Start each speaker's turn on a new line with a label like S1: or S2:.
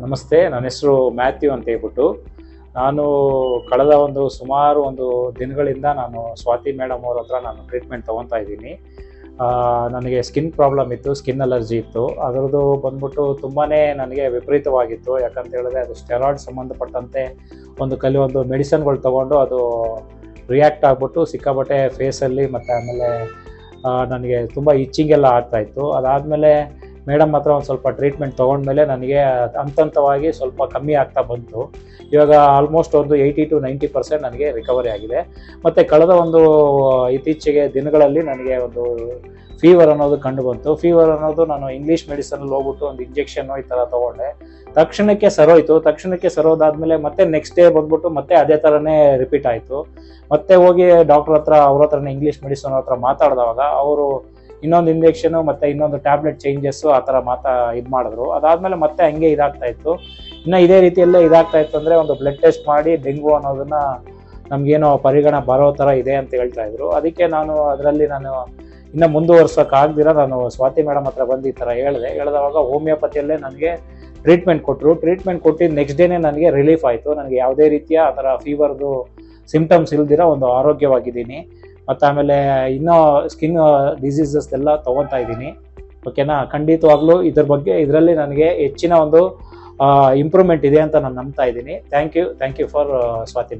S1: ನಮಸ್ತೆ, ನನ್ನ ಹೆಸರು ಮ್ಯಾಥ್ಯೂ ಅಂತ ಹೇಳ್ಬಿಟ್ಟು. ನಾನು ಕಳೆದ ಸುಮಾರು ದಿನಗಳಿಂದ ನಾನು ಸ್ವಾತಿ ಮೇಡಮ್ ಅವ್ರ ಹತ್ರ ನಾನು ಟ್ರೀಟ್ಮೆಂಟ್ ತೊಗೊತಾ ಇದ್ದೀನಿ. ನನಗೆ ಸ್ಕಿನ್ ಪ್ರಾಬ್ಲಮ್ ಇತ್ತು, ಸ್ಕಿನ್ ಅಲರ್ಜಿ ಇತ್ತು. ಅದರದ್ದು ಬಂದ್ಬಿಟ್ಟು ತುಂಬಾ ನನಗೆ ವಿಪರೀತವಾಗಿತ್ತು. ಯಾಕಂತ ಹೇಳಿದ್ರೆ ಅದು ಸ್ಟೆರಾಯ್ಡ್ ಸಂಬಂಧಪಟ್ಟಂತೆ ಕೆಲವೊಂದು ಮೆಡಿಸನ್ಗಳು ತೊಗೊಂಡು ಅದು ರಿಯಾಕ್ಟ್ ಆಗಿಬಿಟ್ಟು ಸಿಕ್ಕಾಪಟ್ಟೆ ಫೇಸಲ್ಲಿ ಮತ್ತು ಆಮೇಲೆ ನನಗೆ ತುಂಬ ಇಚ್ಚಿಂಗ್ ಎಲ್ಲ ಆಗ್ತಾಯಿತ್ತು. ಅದಾದಮೇಲೆ ಮೇಡಮ್ ಹತ್ರ ಒಂದು ಸ್ವಲ್ಪ ಟ್ರೀಟ್ಮೆಂಟ್ ತೊಗೊಂಡ್ಮೇಲೆ ನನಗೆ ಹಂತವಾಗಿ ಸ್ವಲ್ಪ ಕಮ್ಮಿ ಆಗ್ತಾ ಬಂತು. ಇವಾಗ ಆಲ್ಮೋಸ್ಟ್ 80 to 90% ನನಗೆ ರಿಕವರಿ ಆಗಿದೆ. ಮತ್ತು ಕಳೆದ ಇತ್ತೀಚೆಗೆ ದಿನಗಳಲ್ಲಿ ನನಗೆ ಫೀವರ್ ಅನ್ನೋದು ಕಂಡು ಬಂತು. ಫೀವರ್ ಅನ್ನೋದು ನಾನು ಇಂಗ್ಲೀಷ್ ಮೆಡಿಸನಲ್ಲಿ ಹೋಗ್ಬಿಟ್ಟು ಒಂದು ಇಂಜೆಕ್ಷನ್ನು ಈ ಥರ ತೊಗೊಂಡೆ. ತಕ್ಷಣಕ್ಕೆ ಸರೋಯ್ತು. ತಕ್ಷಣಕ್ಕೆ ಸರೋದಾದ್ಮೇಲೆ ಮತ್ತೆ ನೆಕ್ಸ್ಟ್ ಡೇ ಬಂದ್ಬಿಟ್ಟು ಮತ್ತೆ ಅದೇ ಥರನೇ ರಿಪೀಟ್ ಆಯಿತು. ಮತ್ತೆ ಹೋಗಿ ಡಾಕ್ಟ್ರ್ ಹತ್ರ ಅವ್ರ ಹತ್ರನೇ ಇಂಗ್ಲೀಷ್ ಮೆಡಿಸನ್ ಹತ್ರ ಮಾತಾಡಿದವಾಗ ಅವರು ಇನ್ನೊಂದು ಇಂಜೆಕ್ಷನು ಮತ್ತು ಇನ್ನೊಂದು ಟ್ಯಾಬ್ಲೆಟ್ ಚೇಂಜಸ್ಸು ಆ ಥರ ಇದು ಮಾಡಿದ್ರು. ಅದಾದಮೇಲೆ ಮತ್ತೆ ಹಂಗೆ ಇದಾಗ್ತಾ ಇತ್ತು. ಇನ್ನು ಇದೇ ರೀತಿಯಲ್ಲೇ ಇದಾಗ್ತಾ ಇತ್ತು ಅಂದರೆ ಬ್ಲಡ್ ಟೆಸ್ಟ್ ಮಾಡಿ ಡೆಂಗು ಅನ್ನೋದನ್ನು ನಮಗೇನೋ ಪರಿಗಣ ಬರೋ ಥರ ಇದೆ ಅಂತ ಹೇಳ್ತಾಯಿದ್ರು. ಅದಕ್ಕೆ ನಾನು ಇನ್ನೂ ಮುಂದುವರ್ಸೋಕ್ಕಾಗ್ದಿರ ನಾನು ಸ್ವಾತಿ ಮೇಡಮ್ ಹತ್ರ ಬಂದು ಈ ಥರ ಹೇಳಿದವಾಗ ಹೋಮಿಯೋಪತಿಯಲ್ಲೇ ನನಗೆ ಟ್ರೀಟ್ಮೆಂಟ್ ಕೊಟ್ಟರು. ಟ್ರೀಟ್ಮೆಂಟ್ ಕೊಟ್ಟಿದ್ದು ನೆಕ್ಸ್ಟ್ ಡೇನೇ ನನಗೆ ರಿಲೀಫ್ ಆಯಿತು. ನನಗೆ ಯಾವುದೇ ರೀತಿಯ ಆ ಥರ ಫೀವರ್ದು ಸಿಂಪ್ಟಮ್ಸ್ ಇಲ್ದಿರ ಆರೋಗ್ಯವಾಗಿದ್ದೀನಿ. ಮತ್ತು ಆಮೇಲೆ ಇನ್ನೂ ಸ್ಕಿನ್ ಡಿಸೀಸಸ್ ಎಲ್ಲ ತೊಗೊತಾ ಇದ್ದೀನಿ. ಓಕೆನಾ? ಖಂಡಿತವಾಗ್ಲೂ ಇದರಲ್ಲಿ ನನಗೆ ಹೆಚ್ಚಿನ ಇಂಪ್ರೂವ್ಮೆಂಟ್ ಇದೆ ಅಂತ ನಾನು ನಂಬ್ತಾ ಇದ್ದೀನಿ. Thank you for Swati.